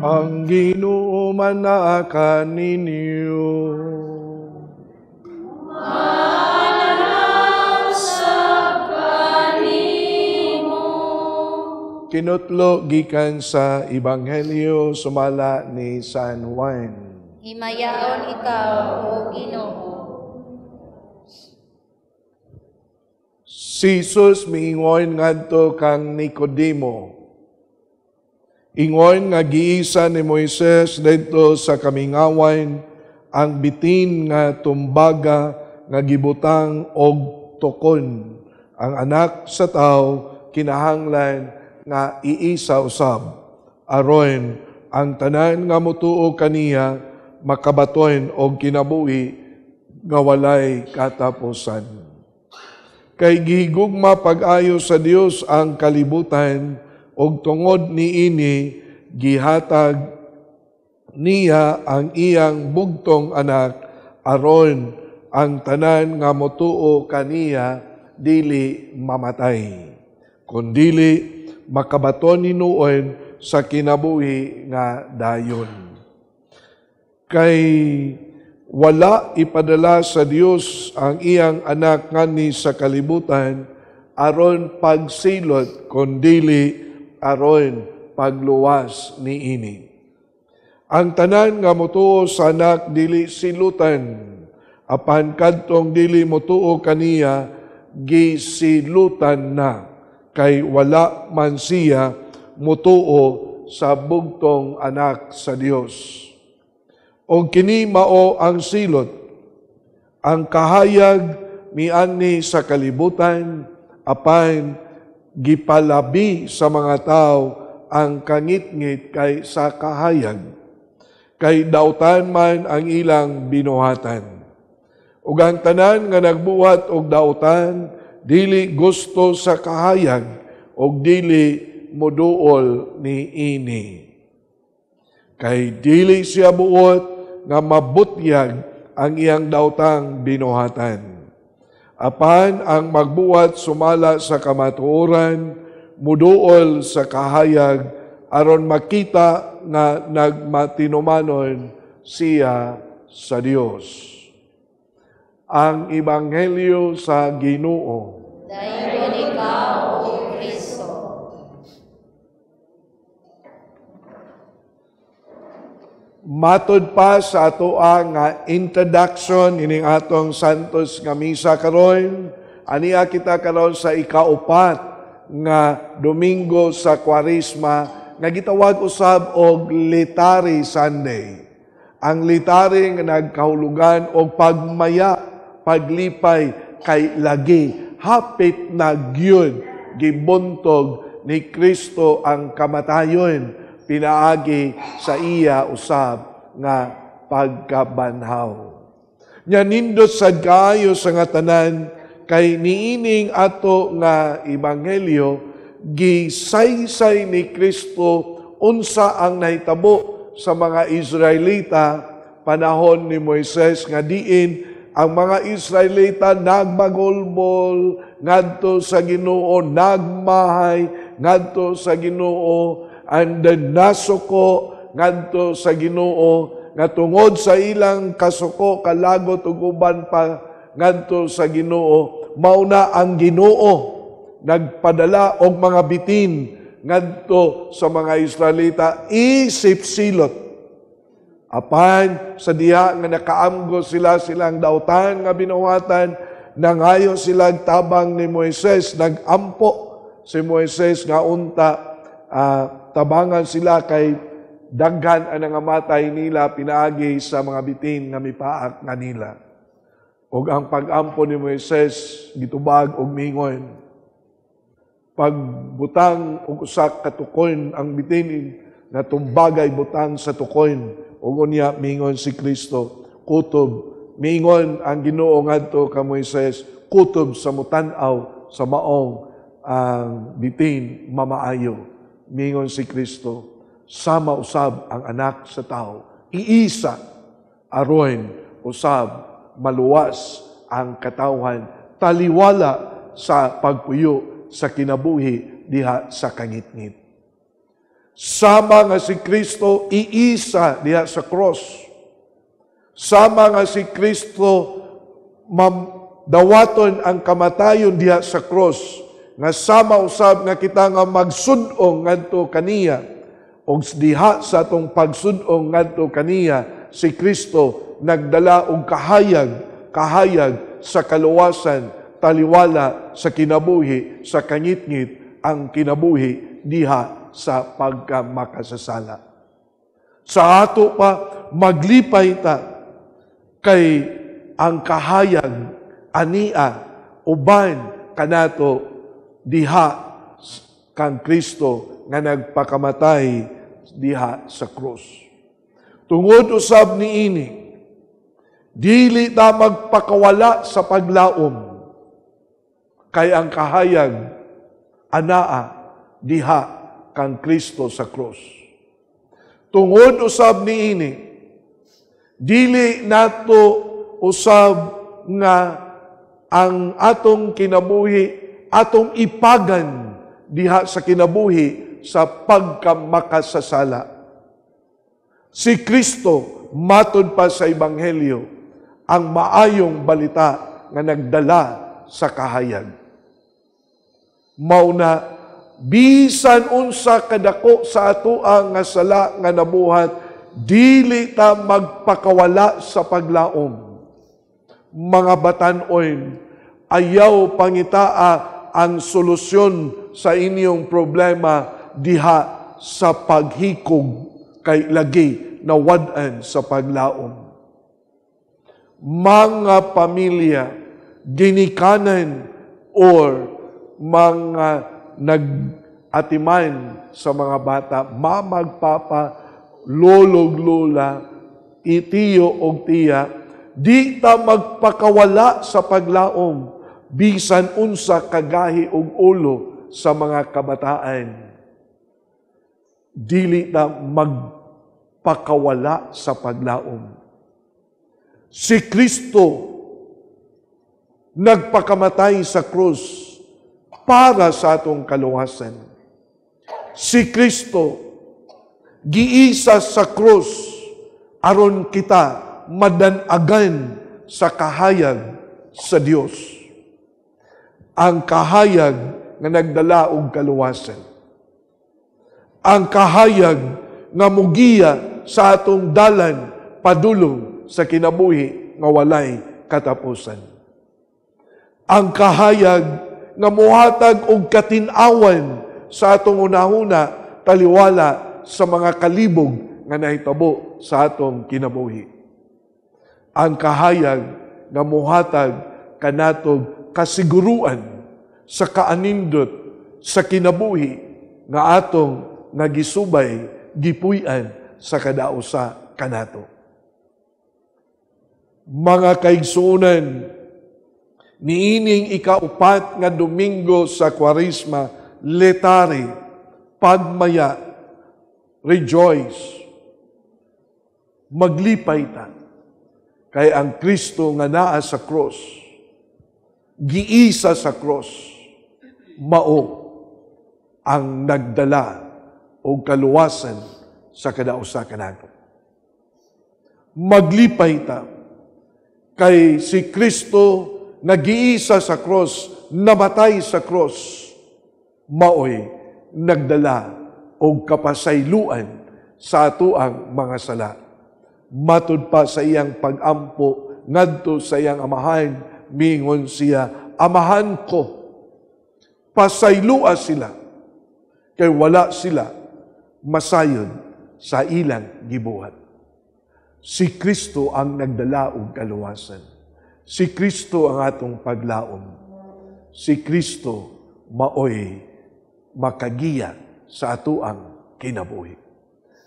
ang Ginoo manaka ninyo. Kinutlo gikan sa Ebanghelyo sumala ni San Juan. Himayaon ikaw, O Ginoo. Si Jesus miingon ngadto kang Nicodemo. Ingon nga giisa ni Moises didto sa kamingawan ang bitin nga tumbaga nga gibutang og tukon. Ang anak sa tao kinahanglan nga iisa usab aron ang tanan nga motuo kaniya makabaton og kinabuhi nga walay katapusan. Kay gihigugma pag-ayo sa Dios ang kalibutan og tungod niini gihatag niya ang iyang bugtong anak aron ang tanan nga motuo kaniya dili mamatay kundili makabaton hinuon sa kinabuhi nga dayon. Kay wala ipadala sa Dios ang iyang anak ngani sa kalibutan aron pagsilot kundili aron pagluwas niini. Ang tanan nga motuo sa anak dili silutan, apan kadtong dili motuo kaniya gisilutan na, kay wala man siya motuo sa bugtong anak sa Dios. O kini mao ang silot, ang kahayag miani sa kalibutan, apan gipalabi sa mga tao ang kangit-ngit kay sa kahayag, kay dautan man ang ilang binuhatan. Ug ang tanan nga nagbuhat og dautan, dili gusto sa kahayag, og dili moduol ni ini. Kay dili siya buot nga mabutyag ang iyang dautang binuhatan. Apan ang magbuhat sumala sa kamatuoran, muduol sa kahayag, aron makita nga nagmatinumanon siya sa Dios. Ang Ebanghelyo sa Ginoo. Dayon ikaw, O Kristo. Matod pa sa atoa nga introduction ining atong Santos nga misa karon, aniya kita karon sa ikaupat nga Domingo sa Kwaresma nga gitawag usab og Litari Sunday. Ang litari nga nagkahulugan og pagmaya, paglipay kay lagi, hapit na gyud gibuntog ni Kristo ang kamatayon, pinaagi sa iya usab nga pagkabanhaw. Nya nindot sad kaayo sa nga tanan kay niining ato nga ebanghelyo gisaysay ni Kristo unsa ang nahitabo sa mga Israelita panahon ni Moises nga diin ang mga Israelita nagmagulbol ngadto sa Ginoo, nagmahay ngadto sa Ginoo, and then nasuko ngadto sa Ginoo, nga tungod sa ilang kasuko kalagot ug uban pa ngadto sa Ginoo, mauna ang Ginoo nagpadala og mga bitin ngadto sa mga Israelita isip silot. Apan sa diha nga nakaamgo silang dautan nga binuhatan, nangayo sila tabang ni Moises, nagampo si Moises nga unta tabangan sila kay daghan ang nangamatay nila pinaagi sa mga bitin nga mipaak nga nila. Ug ang pag-ampo ni Moises gitubag og mingon, pagbutang og usa ka tukon ang bitin nga tumbagay butang sa tukon, ug unya mingon si Kristo, kutob, mingon ang Ginoo ngadto ka Moises, kutob sa mutan-aw sa maong ang bitin mamaayo. Mingon si Kristo, sama usab ang anak sa tao, iisa aron usab maluwas ang katawhan, taliwala sa pagpuyo sa kinabuhi diha sa kangitngit. Sama nga si Kristo iisa diha sa cross. Sama nga si Kristo dawaton ang kamatayon diha sa cross. Nga sama usab nga kita nga magsud-ong ngadto kaniya. Og diha sa atong pagsud-ong ngadto kaniya, si Kristo nagdala og kahayag sa kaluwasan, taliwala sa kinabuhi, sa kangitngit ang kinabuhi diha sa pagkamakasasala. Sa ato pa, maglipay ta kay ang kahayag, ania, uban, kanato, diha kang Kristo nga nagpakamatay diha sa krus. Tungod usab niini, dili ta magpakawala sa paglaom, kay ang kahayag, anaa, diha kang Kristo sa krus. Tungod usab niini, dili nato usab nga ang atong kinabuhi, atong ipagan diha sa kinabuhi sa pagkamakasasala. Si Kristo, matud pa sa Ebanghelyo, ang maayong balita nga nagdala sa kahayag. Mauna, bisan unsa kadako sa atoa nga sala nga nabuhat, dili ta magpakawala sa paglaom. Mga batan-oy, ayaw pangitaa ang solusyon sa inyong problema diha sa paghikog kay lagi na wad-an sa paglaom. Mga pamilya, ginikanan or mga nag-atiman sa mga bata, mamagpapa, lolog-lola, itiyo o tiya, di ta magpakawala sa paglaom, bisan unsa kagahi og ulo sa mga kabataan. Dili ta magpakawala sa paglaom. Si Kristo nagpakamatay sa krus para sa atong kaluwasan. Si Kristo giisa sa krus aron kita madanagan sa kahayag sa Dios. Ang kahayag nga nagdala og kaluwasan. Ang kahayag nga mugiya sa atong dalan padulong sa kinabuhi nga walay katapusan. Ang kahayag nga muhatag og katin-awan sa atong unahuna taliwala sa mga kalibog nga nahitabo sa atong kinabuhi. Ang kahayag nga muhatag kanatog kasiguruan sa kaanindot sa kinabuhi nga atong nagisubay, gipuy-an sa kadausa kanato. Mga kaigsuonan, niining ikaupat nga Domingo sa Kwaresma, letari, pagmaya, rejoice, maglipay ta. Kay ang Kristo nga naa sa cross, giisa sa cross, mao ang nagdala o kaluwasan sa kadausa kanato. Maglipay ta. Kay si Kristo nagiisa sa cross, namatay sa cross, maoy nagdala og kapasayloan sa atoang mga sala. Matud pa sa iyang pag-ampo ngadto sa iyang amahan, mingon siya, amahan ko, pasaylua sila, kay wala sila masayon sa ilang gibuhat. Si Kristo ang nagdala og kaluwasan. Si Kristo ang atong paglaom. Si Kristo maoy makagiya sa atoang kinabuhi.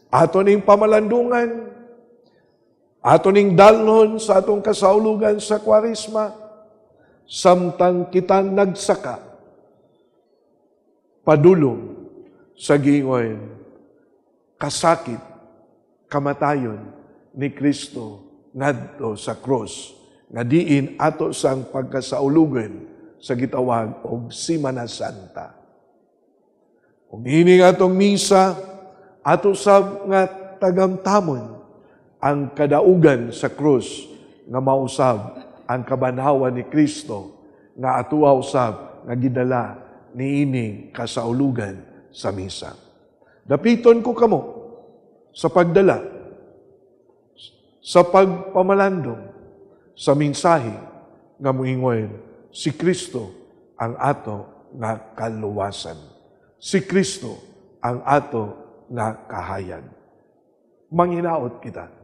Ato ning pamalandungan, ato ning dalhon sa atong kasaulugan sa Kwaresma, samtang kita nagsaka, padulong sa gingon, kasakit, kamatayon ni Kristo ngadto sa cross, nga diin ato sang pagkasaulugan sa gitawag og Semana Santa. Ug ini atong misa, Ato sab nga tagamtamon ang kadaugan sa krus nga mausab ang kabanhawan ni Kristo nga atuwa usab nga gidala niining kasaulugan sa misa. Dapiton ko kamo sa pagdala, sa pagpamalandong, sa mensahe nga muingon, si Kristo ang ato nga kaluwasan. Si Kristo ang ato nga kahayan. Manghinaot kita.